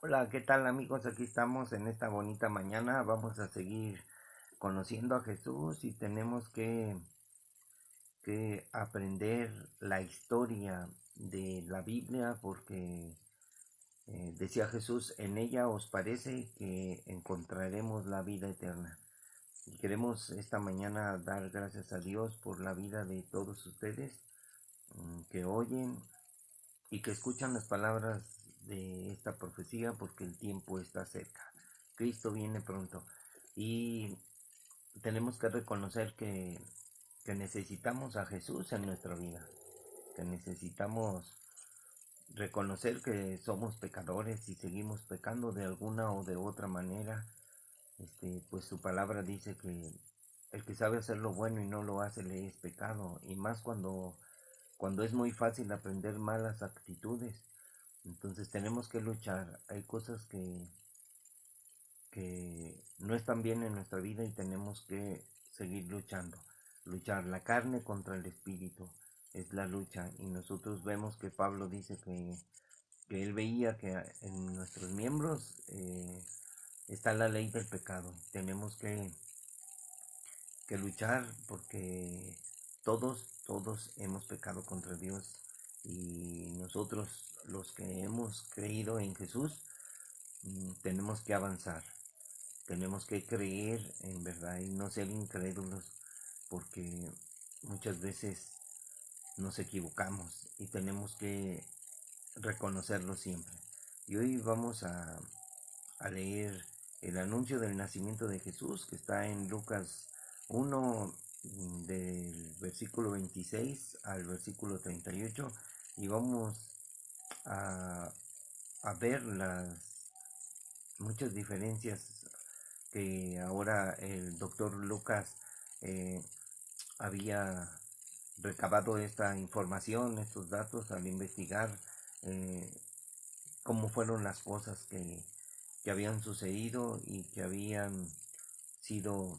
Hola, ¿qué tal amigos? Aquí estamos en esta bonita mañana. Vamos a seguir conociendo a Jesús y tenemos que aprender la historia de la Biblia porque decía Jesús, en ella os parece que encontraremos la vida eterna. Y queremos esta mañana dar gracias a Dios por la vida de todos ustedes que oyen y que escuchan las palabras de esta profecía porque el tiempo está cerca. Cristo viene pronto y tenemos que reconocer que necesitamos a Jesús en nuestra vida, que necesitamos reconocer que somos pecadores y seguimos pecando de alguna o de otra manera. Pues su palabra dice que el que sabe hacer lo bueno y no lo hace le es pecado, y más cuando es muy fácil aprender malas actitudes. Entonces tenemos que luchar. Hay cosas que no están bien en nuestra vida y tenemos que seguir luchando. Luchar la carne contra el espíritu es la lucha. Y nosotros vemos que Pablo dice que él veía que en nuestros miembros está la ley del pecado. Tenemos que luchar porque todos hemos pecado contra Dios, y nosotros los que hemos creído en Jesús tenemos que avanzar, tenemos que creer en verdad y no ser incrédulos, porque muchas veces nos equivocamos y tenemos que reconocerlo siempre. Y hoy vamos a leer el anuncio del nacimiento de Jesús, que está en Lucas 1, del versículo 26 al versículo 38, y vamos a, a ver las muchas diferencias que ahora el doctor Lucas eh, había recabado esta información, estos datos al investigar eh, cómo fueron las cosas que habían sucedido y que habían sido,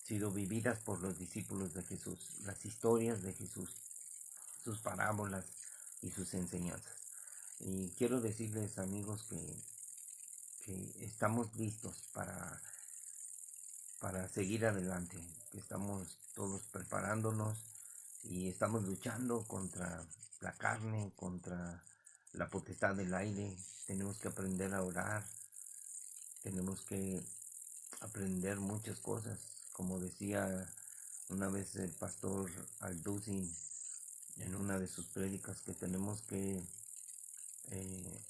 sido vividas por los discípulos de Jesús, las historias de Jesús, sus parábolas y sus enseñanzas. Y quiero decirles, amigos, que estamos listos para seguir adelante, que estamos todos preparándonos y estamos luchando contra la carne, contra la potestad del aire. Tenemos que aprender a orar, tenemos que aprender muchas cosas, como decía una vez el pastor Alducin en una de sus prédicas, que tenemos que eh,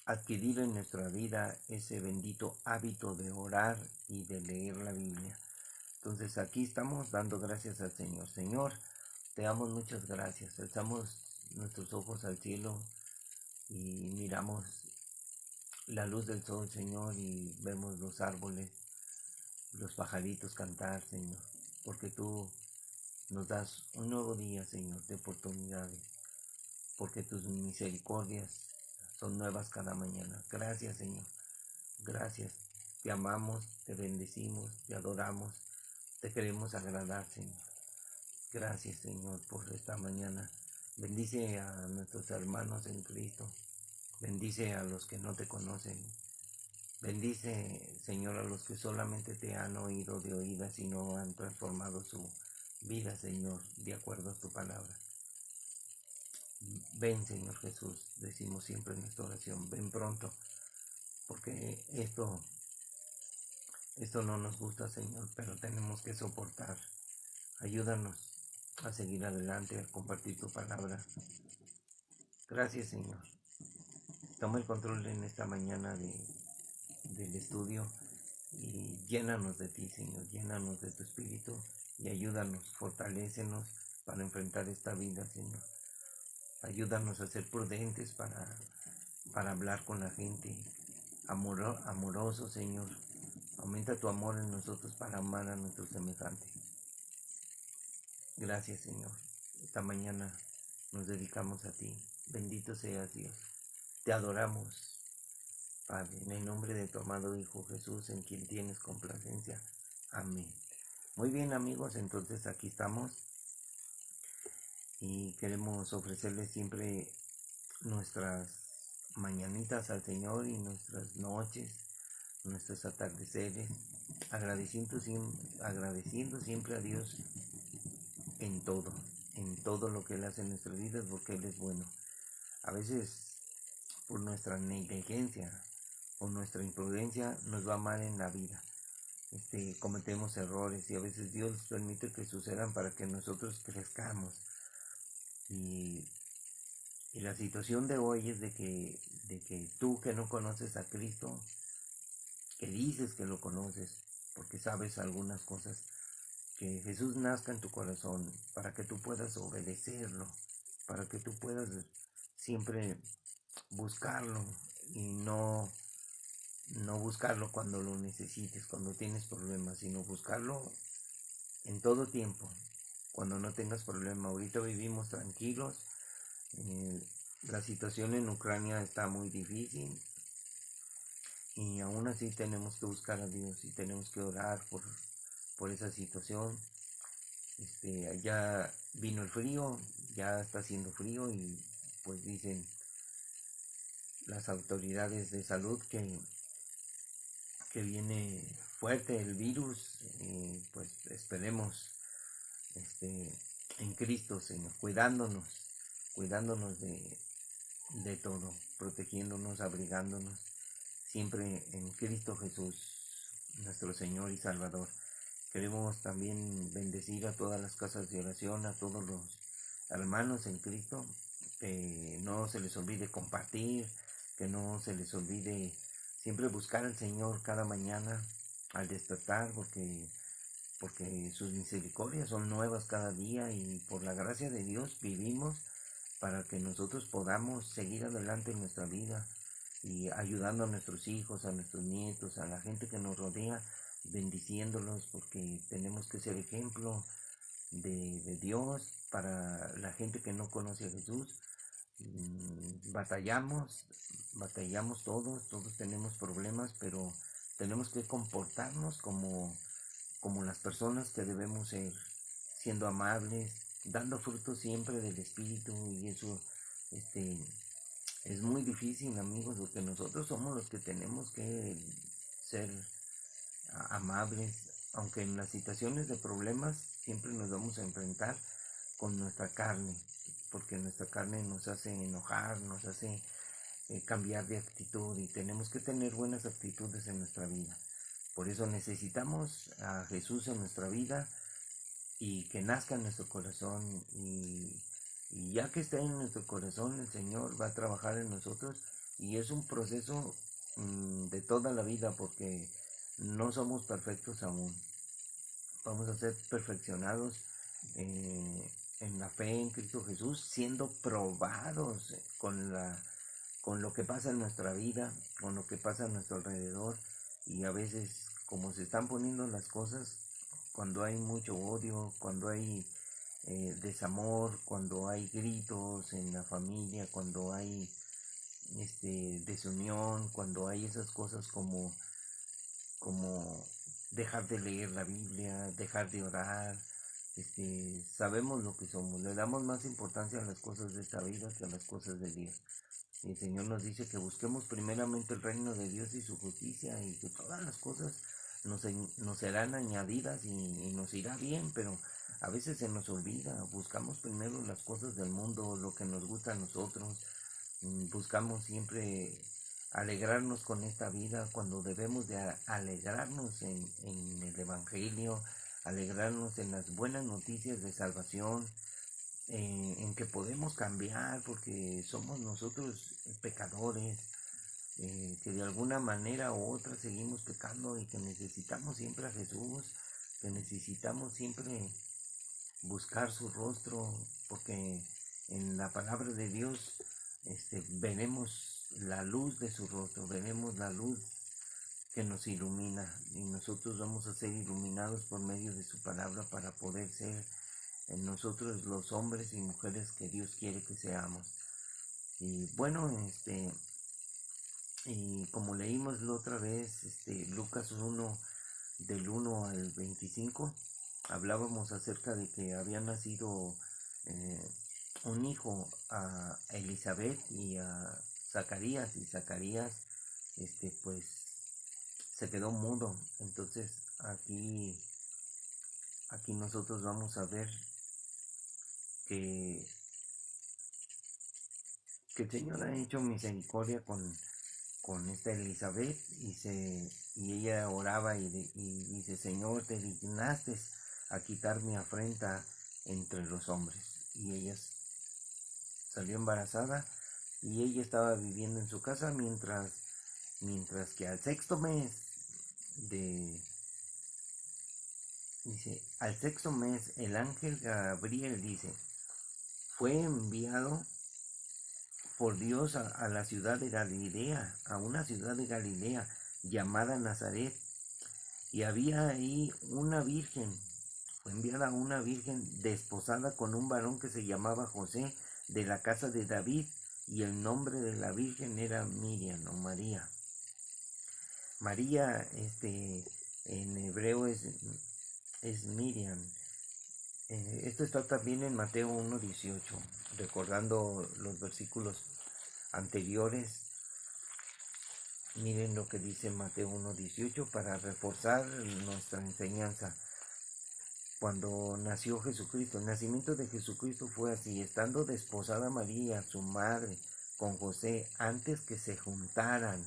adquirir en nuestra vida ese bendito hábito de orar y de leer la Biblia. Entonces aquí estamos dando gracias al Señor. Señor, te damos muchas gracias. Alzamos nuestros ojos al cielo y miramos la luz del sol, Señor, y vemos los árboles, los pajaritos cantar, Señor, porque tú nos das un nuevo día, Señor, de oportunidades, porque tus misericordias son nuevas cada mañana. Gracias, Señor. Gracias. Te amamos, te bendecimos, te adoramos, te queremos agradar, Señor. Gracias, Señor, por esta mañana. Bendice a nuestros hermanos en Cristo. Bendice a los que no te conocen. Bendice, Señor, a los que solamente te han oído de oídas y no han transformado su vida, Señor, de acuerdo a tu palabra. Ven, Señor Jesús, decimos siempre en nuestra oración, ven pronto, porque esto no nos gusta, Señor, pero tenemos que soportar. Ayúdanos a seguir adelante, a compartir tu palabra. Gracias, Señor. Toma el control en esta mañana del estudio y llénanos de ti, Señor. Llénanos de tu espíritu y ayúdanos, fortalécenos para enfrentar esta vida, Señor. Ayúdanos a ser prudentes para hablar con la gente. Amoroso, Señor. Aumenta tu amor en nosotros para amar a nuestros semejantes. Gracias, Señor. Esta mañana nos dedicamos a ti. Bendito seas, Dios. Te adoramos, Padre, en el nombre de tu amado Hijo Jesús, en quien tienes complacencia. Amén. Muy bien, amigos, entonces aquí estamos y queremos ofrecerles siempre nuestras mañanitas al Señor y nuestras noches, nuestros atardeceres, agradeciendo siempre a Dios en todo lo que Él hace en nuestras vidas, porque Él es bueno. A veces por nuestra negligencia o nuestra imprudencia nos va mal en la vida. Cometemos errores y a veces Dios permite que sucedan para que nosotros crezcamos. Y la situación de hoy es de que tú que no conoces a Cristo, que dices que lo conoces, porque sabes algunas cosas, que Jesús nazca en tu corazón para que tú puedas obedecerlo, para que tú puedas siempre buscarlo y no buscarlo cuando lo necesites, cuando tienes problemas, sino buscarlo en todo tiempo, cuando no tengas problema. Ahorita vivimos tranquilos, la situación en Ucrania está muy difícil y aún así tenemos que buscar a Dios y tenemos que orar por esa situación. Ya vino el frío, ya está haciendo frío y pues dicen las autoridades de salud que viene fuerte el virus, y pues esperemos en Cristo, Señor, cuidándonos de todo, protegiéndonos, abrigándonos, siempre en Cristo Jesús, nuestro Señor y Salvador. Queremos también bendecir a todas las casas de oración, a todos los hermanos en Cristo, que no se les olvide compartir, que no se les olvide siempre buscar al Señor cada mañana al despertar, porque sus misericordias son nuevas cada día y por la gracia de Dios vivimos para que nosotros podamos seguir adelante en nuestra vida y ayudando a nuestros hijos, a nuestros nietos, a la gente que nos rodea, bendiciéndolos, porque tenemos que ser ejemplo de Dios para la gente que no conoce a Jesús. Batallamos todos tenemos problemas, pero tenemos que comportarnos como las personas que debemos ser, siendo amables, dando fruto siempre del Espíritu, y eso es muy difícil, amigos, porque nosotros somos los que tenemos que ser amables, aunque en las situaciones de problemas siempre nos vamos a enfrentar con nuestra carne, porque nuestra carne nos hace enojar, nos hace cambiar de actitud, y tenemos que tener buenas actitudes en nuestra vida. Por eso necesitamos a Jesús en nuestra vida y que nazca en nuestro corazón, y ya que está en nuestro corazón, el Señor va a trabajar en nosotros, y es un proceso de toda la vida, porque no somos perfectos aún. Vamos a ser perfeccionados en la fe en Cristo Jesús, siendo probados con lo que pasa en nuestra vida, con lo que pasa a nuestro alrededor, y a veces, como se están poniendo las cosas, cuando hay mucho odio, cuando hay desamor, cuando hay gritos en la familia, cuando hay desunión, cuando hay esas cosas como dejar de leer la Biblia, dejar de orar, sabemos lo que somos, le damos más importancia a las cosas de esta vida que a las cosas de Dios. Y el Señor nos dice que busquemos primeramente el reino de Dios y su justicia, y que todas las cosas nos serán añadidas y nos irá bien, pero a veces se nos olvida. Buscamos primero las cosas del mundo, lo que nos gusta a nosotros. Buscamos siempre alegrarnos con esta vida, cuando debemos de alegrarnos en el Evangelio, alegrarnos en las buenas noticias de salvación, en que podemos cambiar, porque somos nosotros pecadores, que de alguna manera u otra seguimos pecando, y que necesitamos siempre a Jesús, que necesitamos siempre buscar su rostro, porque en la palabra de Dios veremos la luz de su rostro, veremos la luz que nos ilumina, y nosotros vamos a ser iluminados por medio de su palabra para poder ser en nosotros los hombres y mujeres que Dios quiere que seamos. Y bueno, y como leímos la otra vez, Lucas 1, del 1 al 25, hablábamos acerca de que había nacido un hijo a Elizabeth y a Zacarías, y Zacarías pues se quedó mudo. Entonces aquí nosotros vamos a ver que, que el Señor ha hecho misericordia con esta Elizabeth, y ella oraba y dice: Señor, te dignaste a quitar mi afrenta entre los hombres. Y ella salió embarazada, y ella estaba viviendo en su casa mientras que al sexto mes el ángel Gabriel, dice, fue enviado por Dios a la ciudad de Galilea, a una ciudad de Galilea llamada Nazaret, y había ahí una virgen. Fue enviada una virgen desposada con un varón que se llamaba José, de la casa de David, y el nombre de la virgen era Miriam o María. María, en hebreo es Miriam. Esto está también en Mateo 1:18, recordando los versículos anteriores. Miren lo que dice Mateo 1:18 para reforzar nuestra enseñanza. Cuando nació Jesucristo, el nacimiento de Jesucristo fue así: estando desposada María, su madre, con José, antes que se juntaran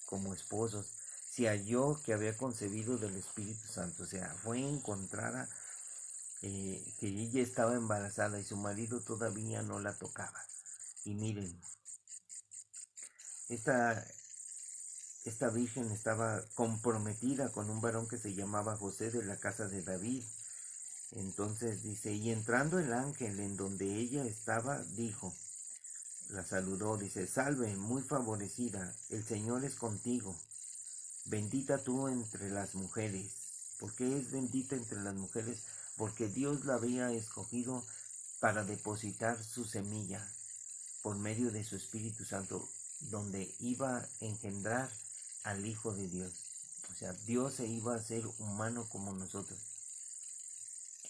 como esposos, se halló que había concebido del Espíritu Santo. O sea, fue encontrada que ella estaba embarazada y su marido todavía no la tocaba. Y miren, esta virgen estaba comprometida con un varón que se llamaba José, de la casa de David. Entonces dice: y entrando el ángel en donde ella estaba, dijo, la saludó, dice: salve, muy favorecida, el Señor es contigo, bendita tú entre las mujeres. ¿Por qué es bendita entre las mujeres? Porque Dios la había escogido para depositar su semilla por medio de su Espíritu Santo, donde iba a engendrar al Hijo de Dios. O sea, Dios se iba a hacer humano como nosotros.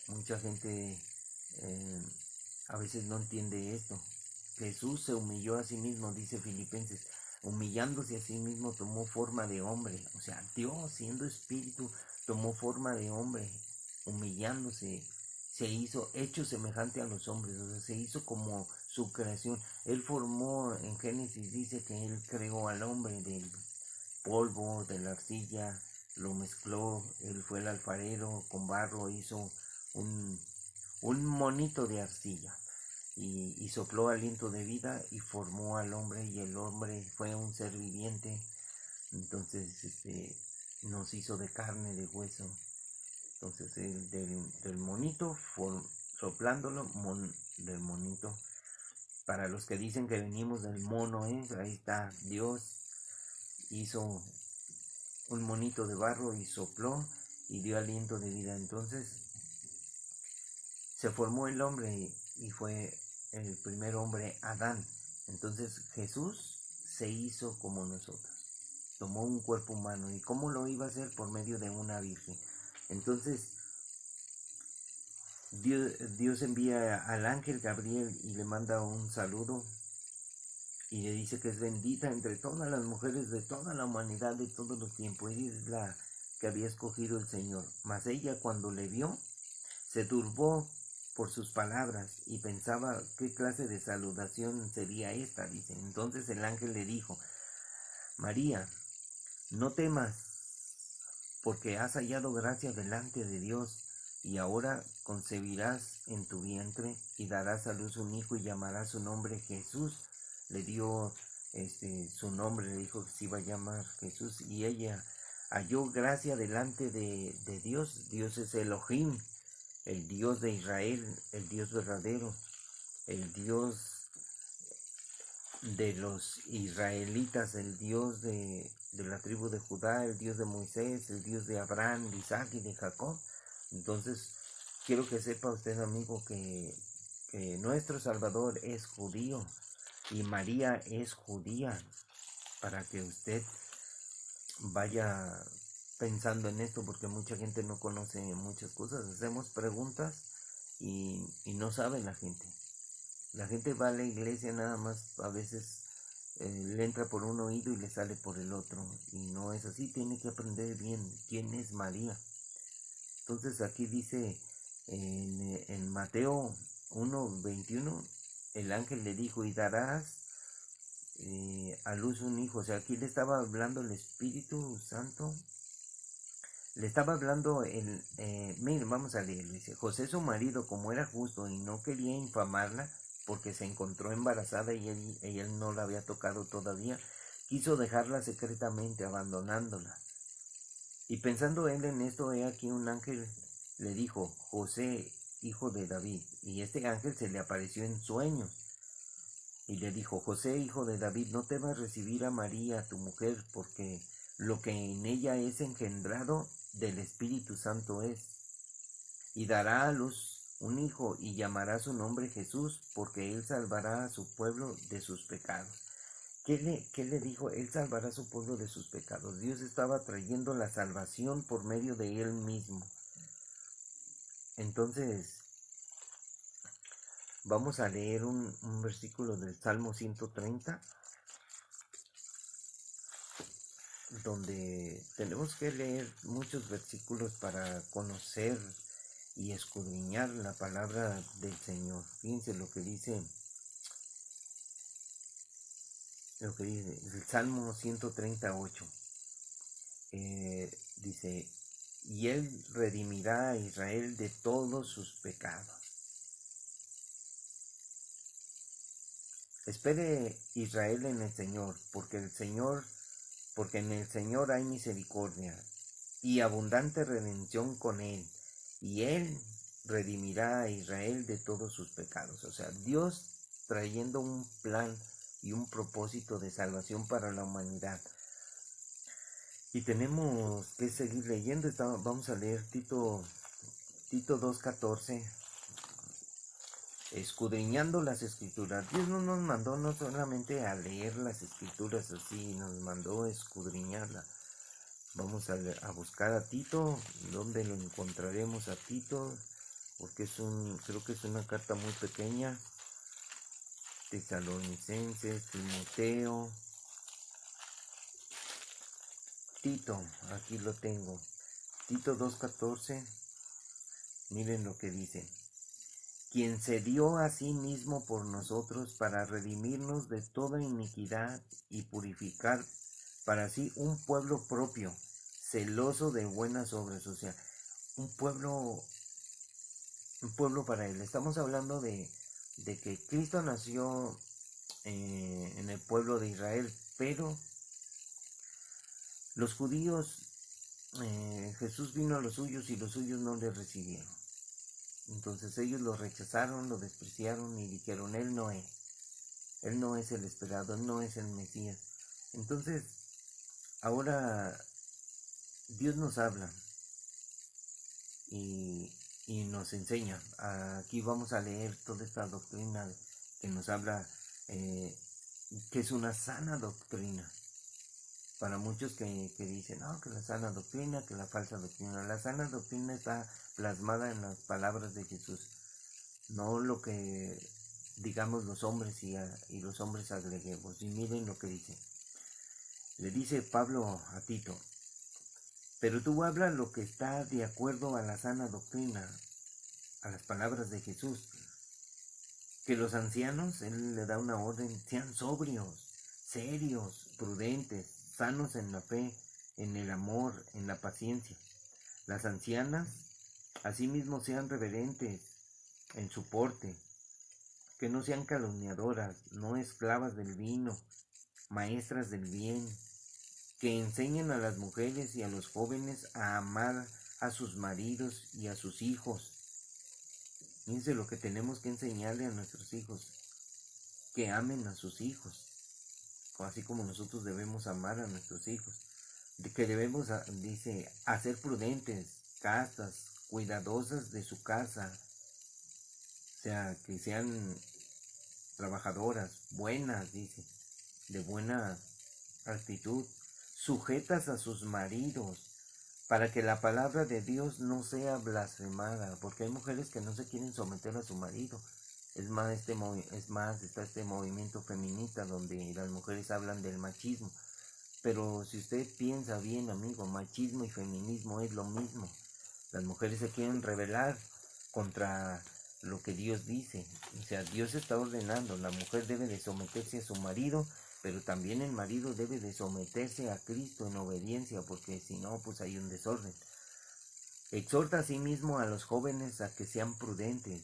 Mucha gente a veces no entiende esto. Jesús se humilló a sí mismo, dice Filipenses, humillándose a sí mismo tomó forma de hombre. O sea, Dios, siendo espíritu, tomó forma de hombre, humillándose, se hizo hecho semejante a los hombres, o sea, se hizo como su creación. Él formó, en Génesis dice que él creó al hombre del polvo, de la arcilla, lo mezcló, él fue el alfarero, con barro hizo un monito de arcilla. Y sopló aliento de vida y formó al hombre, y el hombre fue un ser viviente. Entonces nos hizo de carne, de hueso. Entonces del monito, soplándolo, del monito. Para los que dicen que venimos del mono, ahí está, Dios hizo un monito de barro y sopló y dio aliento de vida. Entonces se formó el hombre y fue el primer hombre, Adán. Entonces Jesús se hizo como nosotros, tomó un cuerpo humano. ¿Y cómo lo iba a hacer? Por medio de una virgen. Entonces Dios envía al ángel Gabriel y le manda un saludo y le dice que es bendita entre todas las mujeres de toda la humanidad, de todos los tiempos. Ella es la que había escogido el Señor. Mas ella, cuando le vio, se turbó por sus palabras y pensaba qué clase de saludación sería esta, dice. Entonces el ángel le dijo: María, no temas, porque has hallado gracia delante de Dios, y ahora concebirás en tu vientre y darás a luz un hijo y llamarás su nombre Jesús. Le dio su nombre, le dijo que se iba a llamar Jesús, y ella halló gracia delante de Dios. Dios es Elohim, el Dios de Israel, el Dios verdadero, el Dios de los israelitas, el Dios de la tribu de Judá, el Dios de Moisés, el Dios de Abraham, de Isaac y de Jacob. Entonces, quiero que sepa usted, amigo, que nuestro Salvador es judío y María es judía, para que usted vaya pensando en esto, porque mucha gente no conoce muchas cosas. Hacemos preguntas y no sabe la gente. La gente va a la iglesia nada más a veces le entra por un oído y le sale por el otro. Y no es así, tiene que aprender bien quién es María. Entonces aquí dice en Mateo 1:21, el ángel le dijo, y darás a luz un hijo. O sea, aquí le estaba hablando el Espíritu Santo. Le estaba hablando miren, vamos a leer, dice, José su marido, como era justo y no quería infamarla, porque se encontró embarazada y él no la había tocado todavía, quiso dejarla secretamente, abandonándola. Y pensando él en esto, he aquí un ángel le dijo, José, hijo de David, y este ángel se le apareció en sueños, y le dijo, José, hijo de David, no temas recibir a María, tu mujer, porque lo que en ella es engendrado del Espíritu Santo es, y dará a luz un hijo, y llamará su nombre Jesús, porque él salvará a su pueblo de sus pecados. ¿Qué le dijo? Él salvará a su pueblo de sus pecados. Dios estaba trayendo la salvación por medio de él mismo. Entonces, vamos a leer un versículo del Salmo 130, donde tenemos que leer muchos versículos para conocer y escudriñar la palabra del Señor. Fíjense lo que dice el Salmo 138. Dice, y él redimirá a Israel de todos sus pecados. Espere Israel en el Señor, porque en el Señor hay misericordia y abundante redención con él, y él redimirá a Israel de todos sus pecados. O sea, Dios trayendo un plan y un propósito de salvación para la humanidad. Y tenemos que seguir leyendo. Vamos a leer Tito 2:14. Escudriñando las escrituras. Dios no nos mandó no solamente a leer las escrituras así, nos mandó a escudriñarlas. Vamos a buscar a Tito. ¿Dónde lo encontraremos a Tito? Porque creo que es una carta muy pequeña. Tesalonicenses, Timoteo, Tito, aquí lo tengo. Tito 2:14. Miren lo que dice. Quien se dio a sí mismo por nosotros para redimirnos de toda iniquidad y purificar para sí un pueblo propio, celoso de buenas obras. O sea, un pueblo para él. Estamos hablando de que Cristo nació en el pueblo de Israel, pero los judíos, Jesús vino a los suyos y los suyos no le recibieron. Entonces ellos lo rechazaron, lo despreciaron y dijeron, Él no es el esperado, Él no es el Mesías. Entonces, ahora Dios nos habla y nos enseña. Aquí vamos a leer toda esta doctrina que nos habla, que es una sana doctrina. Para muchos que dicen, no, que la sana doctrina, que la falsa doctrina. La sana doctrina está plasmada en las palabras de Jesús, no lo que digamos los hombres y los hombres agreguemos. Y miren lo que dice. Le dice Pablo a Tito, pero tú hablas lo que está de acuerdo a la sana doctrina, a las palabras de Jesús. Que los ancianos, él le da una orden, sean sobrios, serios, prudentes, sanos en la fe, en el amor, en la paciencia. Las ancianas, asimismo, sean reverentes en su porte, que no sean calumniadoras, no esclavas del vino, maestras del bien, que enseñen a las mujeres y a los jóvenes a amar a sus maridos y a sus hijos. Fíjense lo que tenemos que enseñarle a nuestros hijos, que amen a sus hijos, así como nosotros debemos amar a nuestros hijos. De que debemos, dice, ser prudentes, castas, cuidadosas de su casa, o sea, que sean trabajadoras, buenas, dice, de buena actitud, sujetas a sus maridos, para que la palabra de Dios no sea blasfemada, porque hay mujeres que no se quieren someter a su marido, está este movimiento feminista donde las mujeres hablan del machismo. Pero si usted piensa bien, amigo, machismo y feminismo es lo mismo. Las mujeres se quieren rebelar contra lo que Dios dice. O sea, Dios está ordenando, la mujer debe de someterse a su marido, pero también el marido debe de someterse a Cristo en obediencia, porque si no, pues hay un desorden. Exhorta asimismo a los jóvenes a que sean prudentes,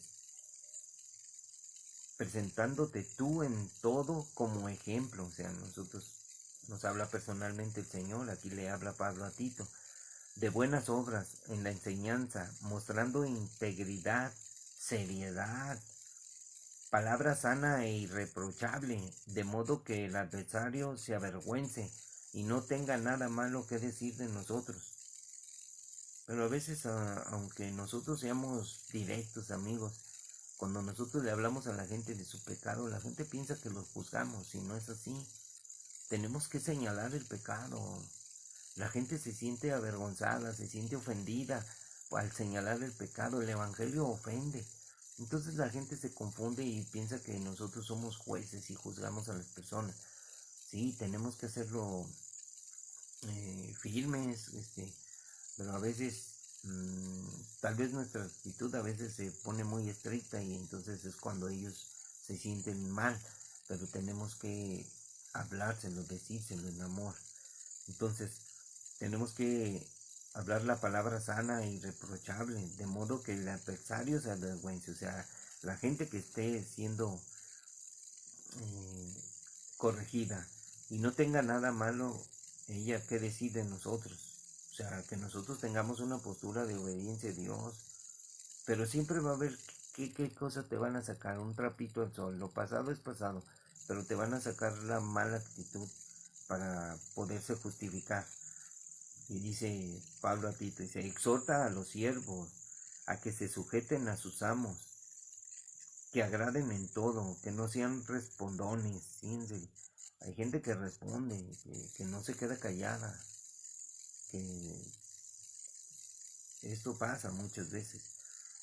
presentándote tú en todo como ejemplo. O sea, nos habla personalmente el Señor, aquí le habla Pablo a Tito, de buenas obras en la enseñanza, mostrando integridad, seriedad, palabra sana e irreprochable, de modo que el adversario se avergüence y no tenga nada malo que decir de nosotros. Pero a veces, aunque nosotros seamos directos, amigos, cuando nosotros le hablamos a la gente de su pecado, la gente piensa que los juzgamos, y no es así. Tenemos que señalar el pecado. La gente se siente avergonzada, se siente ofendida al señalar el pecado. El evangelio ofende. Entonces la gente se confunde y piensa que nosotros somos jueces y juzgamos a las personas. Sí, tenemos que hacerlo firmes, pero a veces tal vez nuestra actitud a veces se pone muy estricta y entonces es cuando ellos se sienten mal, pero tenemos que hablárselo, decírselo en amor. Entonces tenemos que hablar la palabra sana e irreprochable, de modo que el adversario se avergüence. O sea, la gente que esté siendo corregida y no tenga nada malo ella que decir de nosotros. O sea, que nosotros tengamos una postura de obediencia a Dios, pero siempre va a haber qué cosas te van a sacar, un trapito al sol. Lo pasado es pasado, pero te van a sacar la mala actitud para poderse justificar. Y dice Pablo a Tito, dice, exhorta a los siervos a que se sujeten a sus amos, que agraden en todo, que no sean respondones. Fíjense, hay gente que responde, que no se queda callada, que esto pasa muchas veces,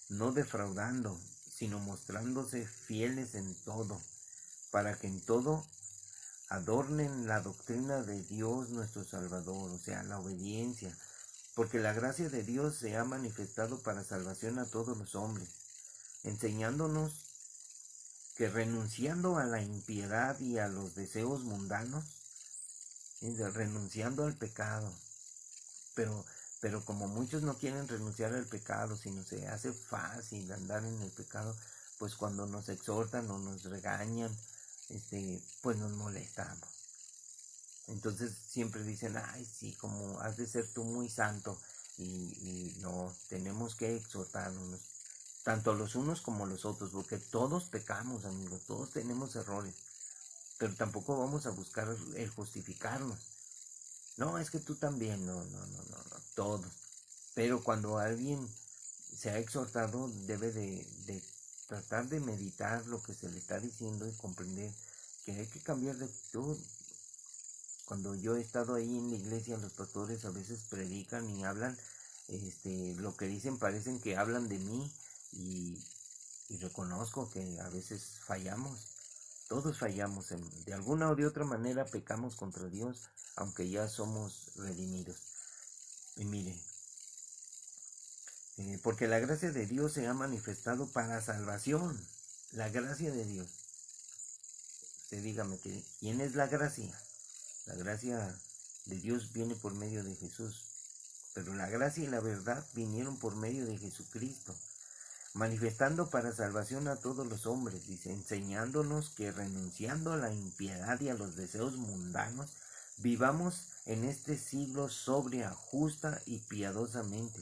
no defraudando, sino mostrándose fieles en todo, para que en todo adornen la doctrina de Dios nuestro Salvador, o sea, la obediencia, porque la gracia de Dios se ha manifestado para salvación a todos los hombres, enseñándonos que renunciando a la impiedad y a los deseos mundanos, renunciando al pecado, pero como muchos no quieren renunciar al pecado, sino se hace fácil andar en el pecado, pues cuando nos exhortan o nos regañan, pues nos molestamos. Entonces siempre dicen, ay, sí, como has de ser tú muy santo, y no, tenemos que exhortarnos, tanto los unos como los otros, porque todos pecamos, amigos, todos tenemos errores, pero tampoco vamos a buscar el justificarnos. No, es que tú también, no, todos. Pero cuando alguien se ha exhortado, debe de tratar de meditar lo que se le está diciendo y comprender que hay que cambiar de actitud. Cuando yo he estado ahí en la iglesia, los pastores a veces predican y hablan, lo que dicen parecen que hablan de mí, y reconozco que a veces fallamos. Todos fallamos, de alguna o de otra manera pecamos contra Dios, aunque ya somos redimidos. Y mire, porque la gracia de Dios se ha manifestado para salvación. La gracia de Dios. Usted dígame, ¿quién es la gracia? La gracia de Dios viene por medio de Jesús. Pero la gracia y la verdad vinieron por medio de Jesucristo, manifestando para salvación a todos los hombres, dice, enseñándonos que renunciando a la impiedad y a los deseos mundanos, vivamos en este siglo sobria, justa y piadosamente,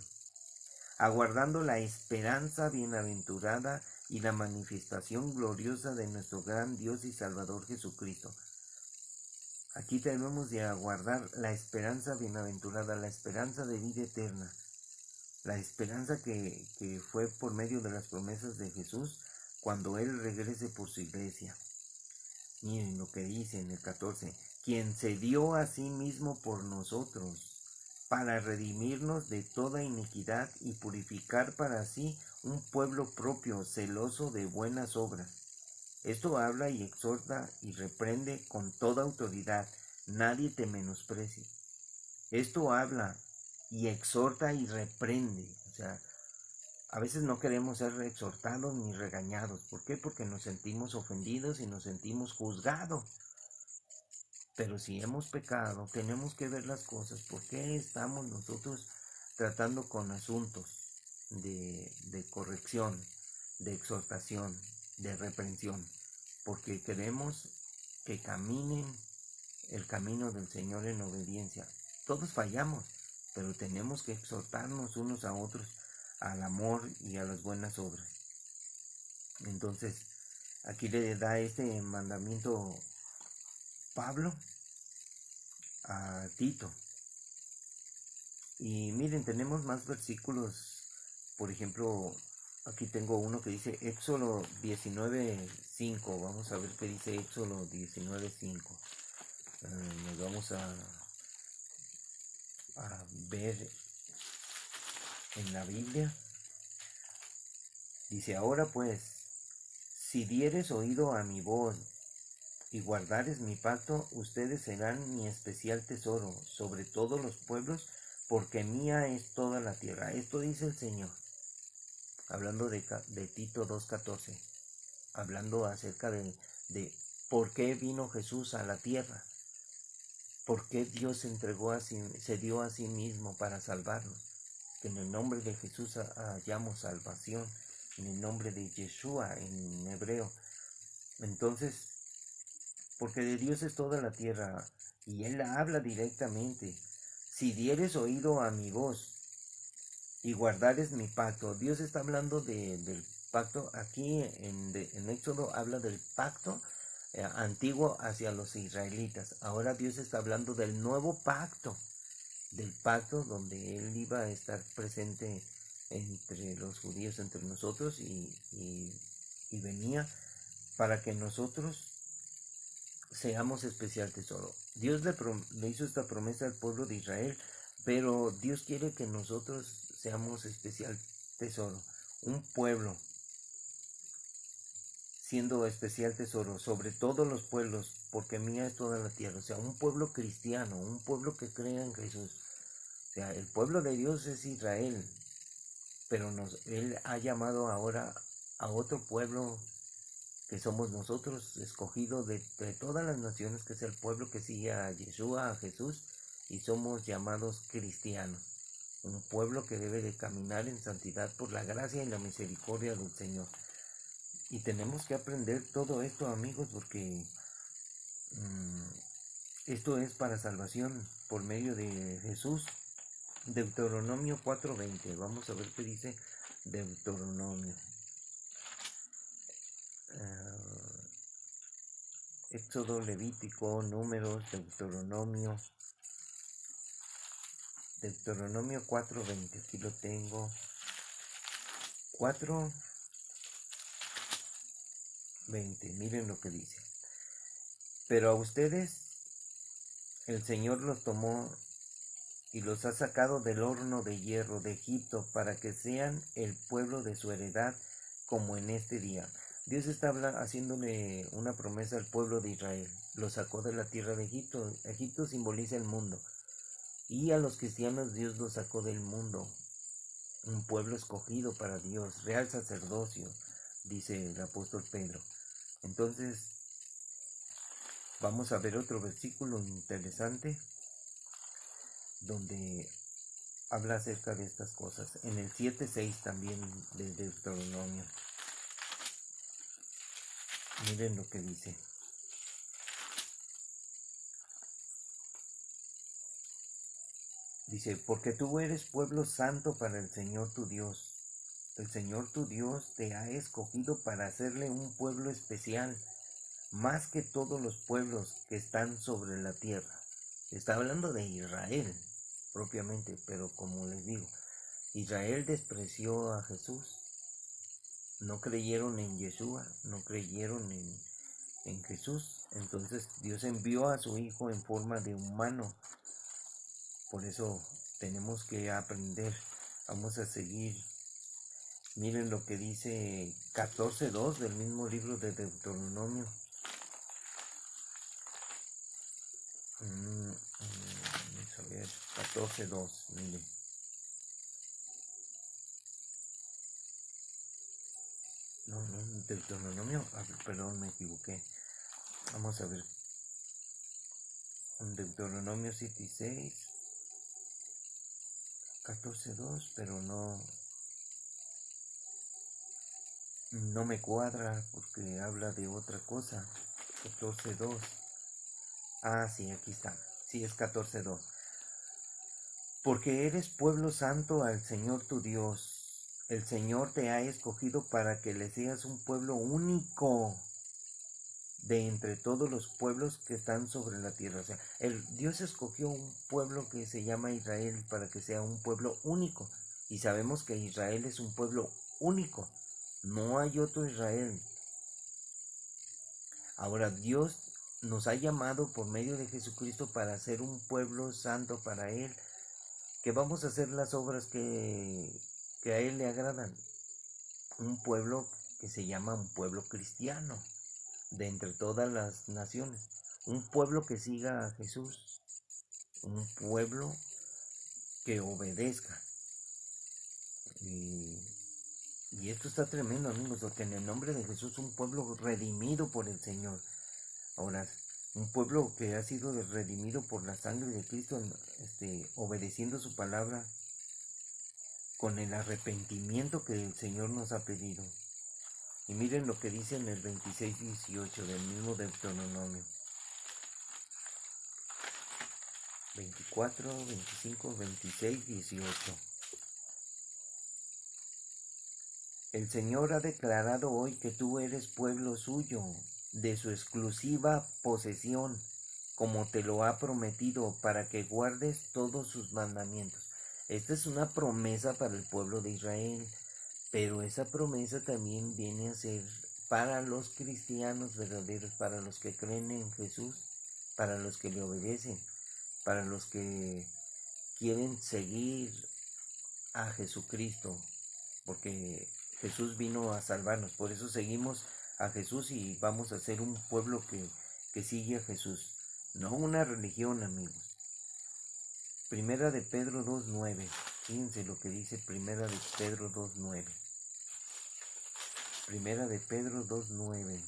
aguardando la esperanza bienaventurada y la manifestación gloriosa de nuestro gran Dios y Salvador Jesucristo. Aquí debemos de aguardar la esperanza bienaventurada, la esperanza de vida eterna, la esperanza que fue por medio de las promesas de Jesús cuando Él regrese por su iglesia. Miren lo que dice en el 14, quien se dio a sí mismo por nosotros. para redimirnos de toda iniquidad y purificar para sí un pueblo propio, celoso de buenas obras. Esto habla y exhorta y reprende con toda autoridad. Nadie te menosprecie. Esto habla y exhorta y reprende. O sea, a veces no queremos ser exhortados ni regañados. ¿Por qué? Porque nos sentimos ofendidos y nos sentimos juzgados. Pero si hemos pecado, tenemos que ver las cosas. ¿Por qué estamos nosotros tratando con asuntos de corrección, de exhortación, de reprensión? Porque queremos que caminen el camino del Señor en obediencia. Todos fallamos, pero tenemos que exhortarnos unos a otros al amor y a las buenas obras. Entonces, aquí le da este mandamiento Pablo a Tito. Y miren, tenemos más versículos. Por ejemplo, aquí tengo uno que dice Éxodo 19:5. Vamos a ver qué dice Éxodo 19:5. Nos vamos a ver en la Biblia. Dice: ahora pues, si dieres oído a mi voz y guardares mi pacto, ustedes serán mi especial tesoro sobre todos los pueblos, porque mía es toda la tierra. Esto dice el Señor, hablando de Tito 2:14, hablando acerca de por qué vino Jesús a la tierra, por qué Dios se dio a sí mismo para salvarnos. Que en el nombre de Jesús hallamos salvación, en el nombre de Yeshua en hebreo. Entonces, porque de Dios es toda la tierra, y Él habla directamente. Si dieres oído a mi voz y guardares mi pacto. Dios está hablando del pacto. Aquí en Éxodo habla del pacto antiguo hacia los israelitas. Ahora Dios está hablando del nuevo pacto, del pacto donde Él iba a estar presente entre los judíos, entre nosotros, y venía para que nosotros seamos especial tesoro. Dios le hizo esta promesa al pueblo de Israel, pero Dios quiere que nosotros seamos especial tesoro. Un pueblo siendo especial tesoro sobre todos los pueblos, porque mía es toda la tierra. O sea, un pueblo cristiano, un pueblo que crea en Jesús. O sea, el pueblo de Dios es Israel, pero Él ha llamado ahora a otro pueblo que somos nosotros, escogidos de todas las naciones, que es el pueblo que sigue a Yeshua, a Jesús, y somos llamados cristianos. Un pueblo que debe de caminar en santidad por la gracia y la misericordia del Señor. Y tenemos que aprender todo esto, amigos, porque esto es para salvación por medio de Jesús. Deuteronomio 4:20. Vamos a ver qué dice Deuteronomio. Éxodo, Levítico, Números, Deuteronomio 4:20, aquí lo tengo. 4:20, miren lo que dice. Pero a ustedes el Señor los tomó y los ha sacado del horno de hierro de Egipto para que sean el pueblo de su heredad como en este día. Dios está haciéndole una promesa al pueblo de Israel. Lo sacó de la tierra de Egipto. Egipto simboliza el mundo. Y a los cristianos Dios los sacó del mundo. Un pueblo escogido para Dios, real sacerdocio, dice el apóstol Pedro. Entonces, vamos a ver otro versículo interesante donde habla acerca de estas cosas. En el 7:6 también de Deuteronomio. Miren lo que dice. Dice: porque tú eres pueblo santo para el Señor tu Dios. El Señor tu Dios te ha escogido para hacerle un pueblo especial, más que todos los pueblos que están sobre la tierra. Está hablando de Israel propiamente, pero como les digo, Israel despreció a Jesús. No creyeron en Yeshua, no creyeron en Jesús. Entonces Dios envió a su Hijo en forma de humano. Por eso tenemos que aprender. Vamos a seguir. Miren lo que dice 14:2 del mismo libro de Deuteronomio. Vamos a ver, 14:2, miren. No, Deuteronomio, perdón, me equivoqué. Vamos a ver. Deuteronomio 7:6, 14:2, pero no me cuadra porque habla de otra cosa. 14:2. Ah, sí, aquí está. Sí, es 14:2. Porque eres pueblo santo al Señor tu Dios. El Señor te ha escogido para que le seas un pueblo único de entre todos los pueblos que están sobre la tierra. O sea, Dios escogió un pueblo que se llama Israel para que sea un pueblo único. Y sabemos que Israel es un pueblo único. No hay otro Israel. Ahora Dios nos ha llamado por medio de Jesucristo para ser un pueblo santo para Él, que vamos a hacer las obras que a Él le agradan. Un pueblo que se llama un pueblo cristiano, de entre todas las naciones. Un pueblo que siga a Jesús. Un pueblo que obedezca. Y esto está tremendo, amigos, porque en el nombre de Jesús un pueblo redimido por el Señor. Ahora, un pueblo que ha sido redimido por la sangre de Cristo, obedeciendo su palabra con el arrepentimiento que el Señor nos ha pedido. Y miren lo que dice en el 26:18 del mismo Deuteronomio. 24, 25, 26, 18. El Señor ha declarado hoy que tú eres pueblo suyo, de su exclusiva posesión, como te lo ha prometido, para que guardes todos sus mandamientos. Esta es una promesa para el pueblo de Israel, pero esa promesa también viene a ser para los cristianos verdaderos, para los que creen en Jesús, para los que le obedecen, para los que quieren seguir a Jesucristo, porque Jesús vino a salvarnos. Por eso seguimos a Jesús y vamos a ser un pueblo que sigue a Jesús, no una religión, amigos. Primera de Pedro 2:9. Fíjense lo que dice Primera de Pedro 2:9. Primera de Pedro 2:9.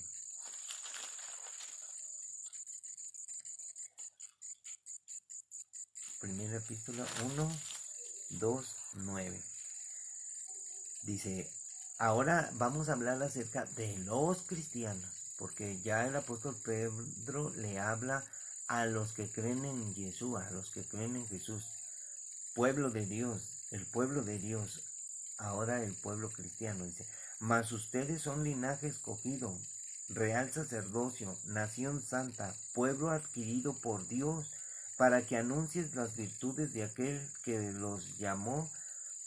Primera epístola 1:2:9. Dice, ahora vamos a hablar acerca de los cristianos, porque ya el apóstol Pedro le habla a los que creen en Yeshua, a los que creen en Jesús, pueblo de Dios, el pueblo de Dios, ahora el pueblo cristiano, dice, mas ustedes son linaje escogido, real sacerdocio, nación santa, pueblo adquirido por Dios, para que anuncies las virtudes de aquel que los llamó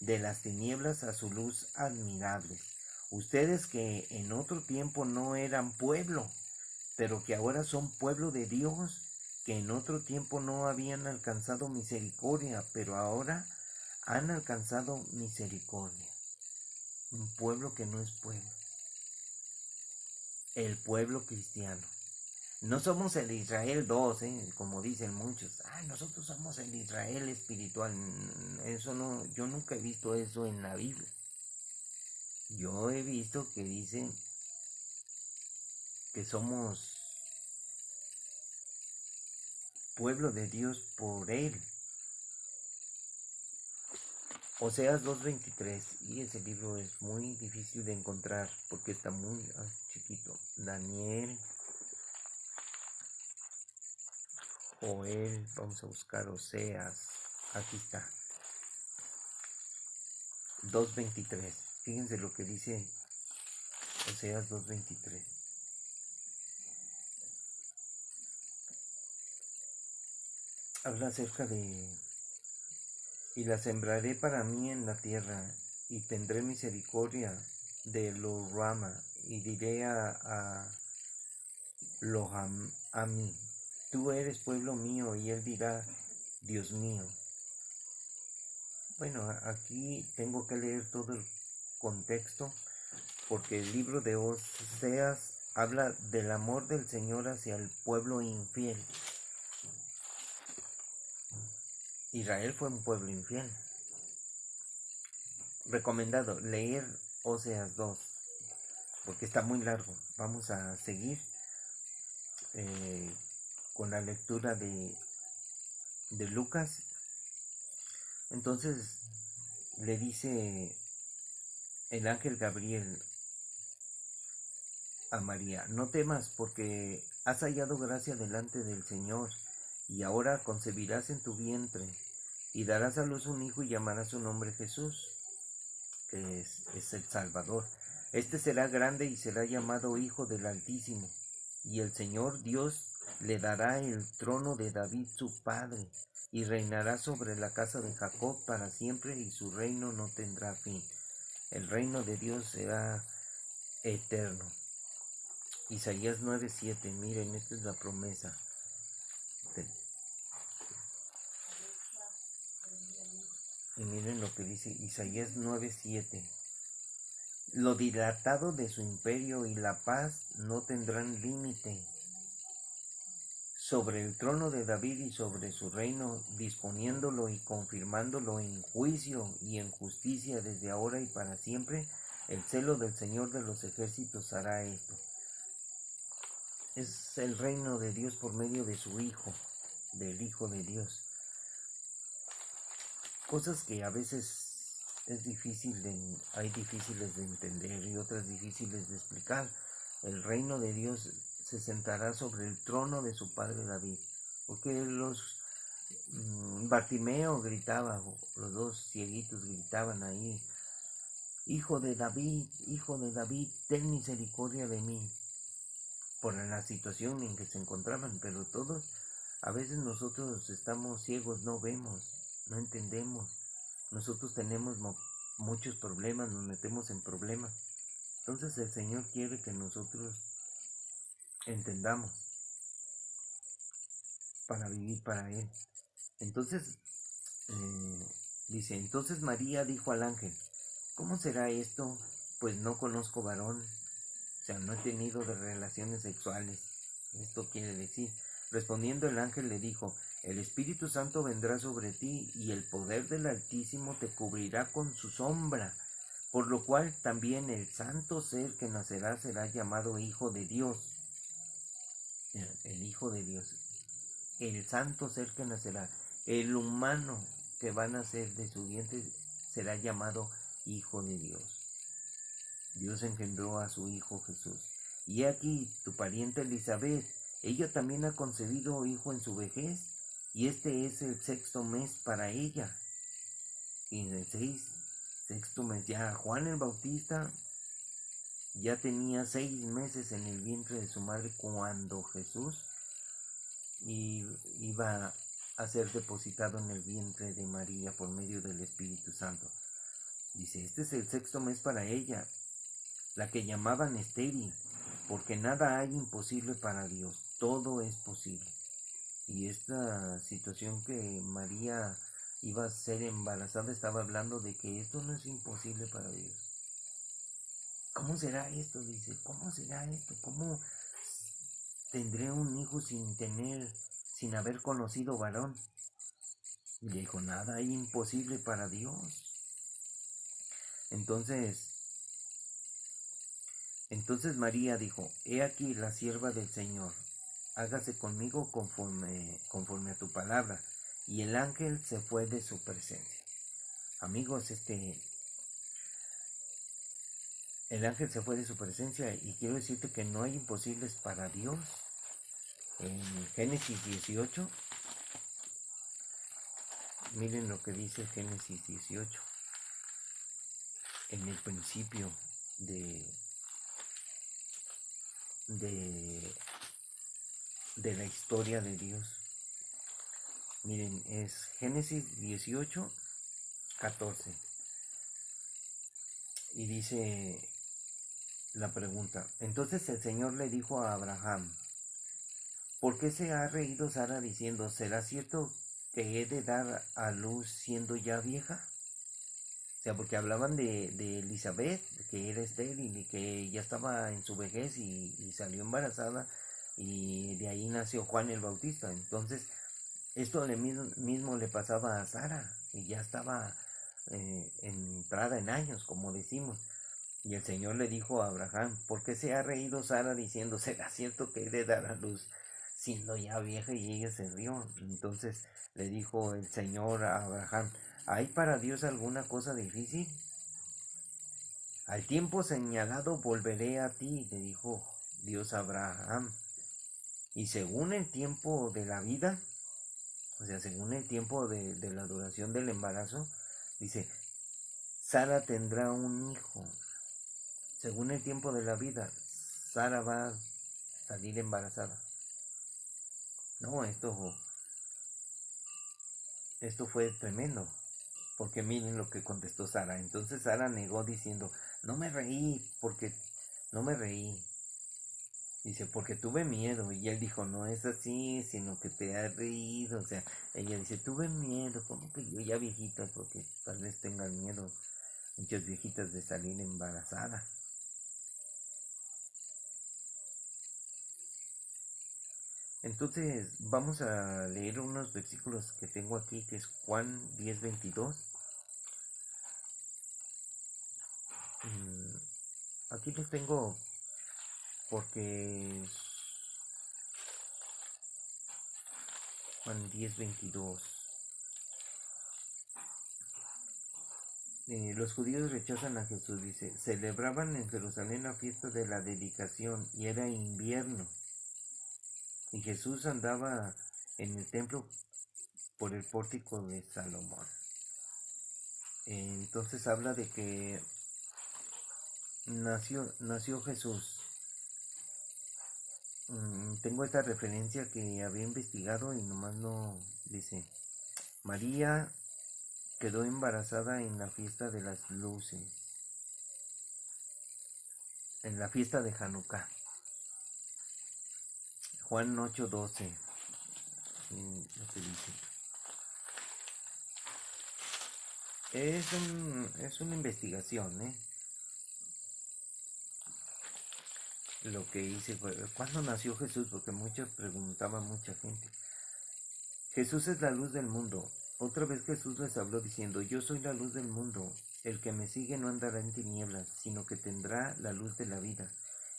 de las tinieblas a su luz admirable. Ustedes que en otro tiempo no eran pueblo, pero que ahora son pueblo de Dios, que en otro tiempo no habían alcanzado misericordia, pero ahora han alcanzado misericordia. Un pueblo que no es pueblo. El pueblo cristiano. No somos el Israel 2, como dicen muchos. Nosotros somos el Israel espiritual. Eso no, yo nunca he visto eso en la Biblia. Yo he visto que dicen que somos pueblo de Dios por Él. Oseas 2:23, y ese libro es muy difícil de encontrar porque está muy chiquito. Daniel, Joel, vamos a buscar Oseas, aquí está. 2:23, fíjense lo que dice Oseas 2:23. Habla acerca de, y la sembraré para mí en la tierra, y tendré misericordia de Lo-Rama, y diré a Lo-Ammi, tú eres pueblo mío, y él dirá, Dios mío. Bueno, aquí tengo que leer todo el contexto porque el libro de Oseas habla del amor del Señor hacia el pueblo infiel. Israel fue un pueblo infiel. Recomendado leer Oseas 2 porque está muy largo. Vamos a seguir con la lectura de Lucas. Entonces le dice el ángel Gabriel a María: no temas, porque has hallado gracia delante del Señor, y ahora concebirás en tu vientre, y darás a luz un hijo, y llamarás su nombre Jesús, que es el Salvador. Este será grande y será llamado Hijo del Altísimo, y el Señor Dios le dará el trono de David su padre, y reinará sobre la casa de Jacob para siempre, y su reino no tendrá fin. El reino de Dios será eterno. Isaías 9:7, miren, esta es la promesa. Y miren lo que dice Isaías 9:7. Lo dilatado de su imperio y la paz no tendrán límite. Sobre el trono de David y sobre su reino, disponiéndolo y confirmándolo en juicio y en justicia desde ahora y para siempre, el celo del Señor de los ejércitos hará esto. Es el reino de Dios por medio de su Hijo, del Hijo de Dios. Cosas que a veces hay difíciles de entender y otras difíciles de explicar. El reino de Dios se sentará sobre el trono de su padre David, porque Bartimeo gritaba, los dos cieguitos gritaban ahí: Hijo de David, ten misericordia de mí, por la situación en que se encontraban. Pero todos, a veces nosotros estamos ciegos, no vemos, no entendemos. Nosotros tenemos muchos problemas, nos metemos en problemas. Entonces el Señor quiere que nosotros entendamos para vivir para Él. Entonces, dice, entonces María dijo al ángel: ¿cómo será esto? Pues no conozco varón, o sea, no he tenido de relaciones sexuales. Esto quiere decir, respondiendo el ángel le dijo: el Espíritu Santo vendrá sobre ti, y el poder del Altísimo te cubrirá con su sombra, por lo cual también el santo ser que nacerá será llamado Hijo de Dios. El Hijo de Dios, el santo ser que nacerá, el humano que va a nacer de su vientre será llamado Hijo de Dios. Dios engendró a su Hijo Jesús. Y aquí tu pariente Elizabeth, ella también ha concebido hijo en su vejez, y este es el 6º mes para ella. Y en el 6º mes ya Juan el Bautista ya tenía 6 meses en el vientre de su madre cuando Jesús iba a ser depositado en el vientre de María por medio del Espíritu Santo. Dice, este es el 6º mes para ella, la que llamaban estéril, porque nada hay imposible para Dios, todo es posible. Y esta situación que María iba a ser embarazada estaba hablando de que esto no es imposible para Dios. ¿Cómo será esto? Dice, ¿cómo será esto? ¿Cómo tendré un hijo sin haber conocido varón? Y le dijo, nada hay imposible para Dios. Entonces María dijo, he aquí la sierva del Señor, hágase conmigo conforme a tu palabra. Y el ángel se fue de su presencia. Amigos, el ángel se fue de su presencia, y quiero decirte que no hay imposibles para Dios. En Génesis 18, miren lo que dice Génesis 18. En el principio de la historia de Dios. Miren, es Génesis 18, 14. Y dice la pregunta, entonces el Señor le dijo a Abraham, ¿por qué se ha reído Sara diciendo, será cierto que he de dar a luz siendo ya vieja? O sea, porque hablaban de Elizabeth, que era estéril y que ya estaba en su vejez y salió embarazada y de ahí nació Juan el Bautista. Entonces, esto mismo le pasaba a Sara y ya estaba entrada en años, como decimos. Y el Señor le dijo a Abraham, ¿por qué se ha reído Sara diciendo, será cierto que he de dar a luz siendo ya vieja? Y ella se rió. Entonces le dijo el Señor a Abraham, ¿hay para Dios alguna cosa difícil? Al tiempo señalado volveré a ti, le dijo Dios a Abraham. Y según el tiempo de la vida, o sea, según el tiempo de la duración del embarazo, dice, Sara tendrá un hijo. Según el tiempo de la vida, Sara va a salir embarazada. No, esto fue tremendo, porque miren lo que contestó Sara. Entonces Sara negó diciendo, no me reí, porque no me reí. Dice, porque tuve miedo. Y él dijo, no es así, sino que te has reído. O sea, ella dice, tuve miedo. ¿Cómo que yo ya viejita? Porque tal vez tengan miedo muchas viejitas de salir embarazadas. Entonces vamos a leer unos versículos que tengo aquí, que es Juan 10:22. Aquí los tengo porque Juan 10:22. Los judíos rechazan a Jesús, dice, celebraban en Jerusalén la fiesta de la dedicación y era invierno. Y Jesús andaba en el templo por el pórtico de Salomón. Entonces habla de que nació Jesús. Tengo esta referencia que había investigado y nomás no dice. María quedó embarazada en la fiesta de las luces, en la fiesta de Hanukkah. Juan 8:12. Lo que dice. Es una investigación, Lo que hice fue, ¿cuándo nació Jesús? Porque preguntaba mucha gente. Jesús es la luz del mundo. Otra vez Jesús les habló diciendo, yo soy la luz del mundo. El que me sigue no andará en tinieblas, sino que tendrá la luz de la vida.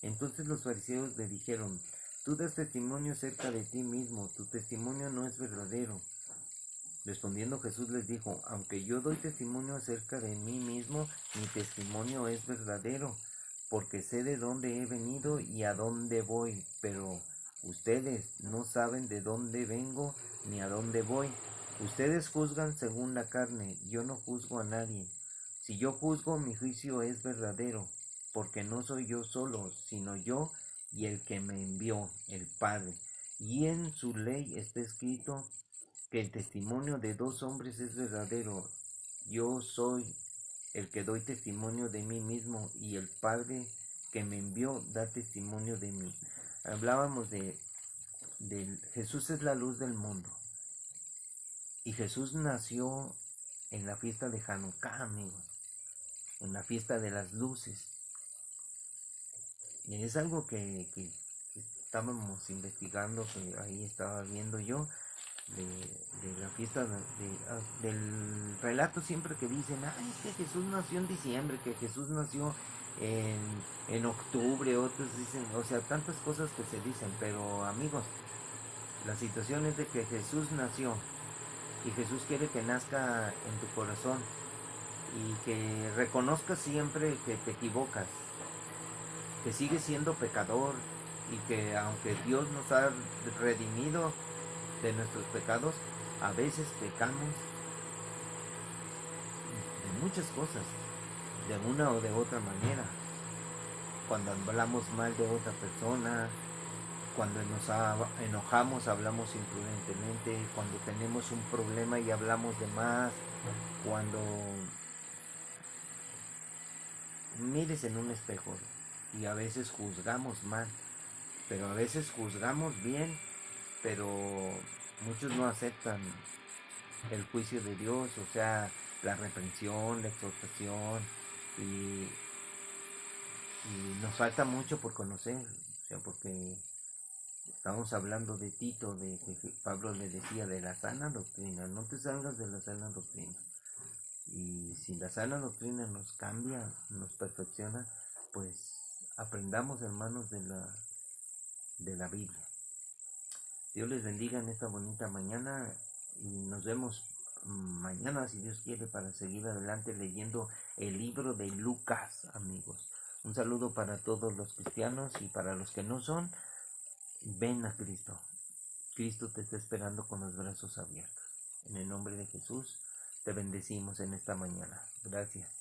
Entonces los fariseos le dijeron, tú das testimonio acerca de ti mismo, tu testimonio no es verdadero. Respondiendo Jesús les dijo, aunque yo doy testimonio acerca de mí mismo, mi testimonio es verdadero, porque sé de dónde he venido y a dónde voy, pero ustedes no saben de dónde vengo ni a dónde voy. Ustedes juzgan según la carne, yo no juzgo a nadie. Si yo juzgo, mi juicio es verdadero, porque no soy yo solo, sino yo y el que me envió, el Padre. Y en su ley está escrito que el testimonio de dos hombres es verdadero. Yo soy el que doy testimonio de mí mismo y el Padre que me envió da testimonio de mí. Hablábamos de Jesús es la luz del mundo. Y Jesús nació en la fiesta de Hanukkah, amigos. En la fiesta de las luces. Y es algo que estábamos investigando, que ahí estaba viendo yo. De la fiesta del relato siempre que dicen, ay, es que Jesús nació en diciembre, que Jesús nació en octubre, otros dicen, o sea, tantas cosas que se dicen, pero amigos, la situación es de que Jesús nació y Jesús quiere que nazca en tu corazón y que reconozcas siempre que te equivocas, que sigues siendo pecador y que aunque Dios nos ha redimido de nuestros pecados, a veces pecamos de muchas cosas, de una o de otra manera. Cuando hablamos mal de otra persona, cuando nos enojamos, hablamos imprudentemente, cuando tenemos un problema y hablamos de más, cuando mires en un espejo y a veces juzgamos mal, pero a veces juzgamos bien, pero muchos no aceptan el juicio de Dios, o sea, la reprensión, la exhortación, y, y nos falta mucho por conocer, o sea, porque estamos hablando de Tito, de que Pablo le decía de la sana doctrina, no te salgas de la sana doctrina. Y si la sana doctrina nos cambia, nos perfecciona, pues aprendamos, hermanos, de la Biblia. Dios les bendiga en esta bonita mañana y nos vemos mañana, si Dios quiere, para seguir adelante leyendo el libro de Lucas, amigos. Un saludo para todos los cristianos y para los que no son, ven a Cristo. Cristo te está esperando con los brazos abiertos. En el nombre de Jesús, te bendecimos en esta mañana. Gracias.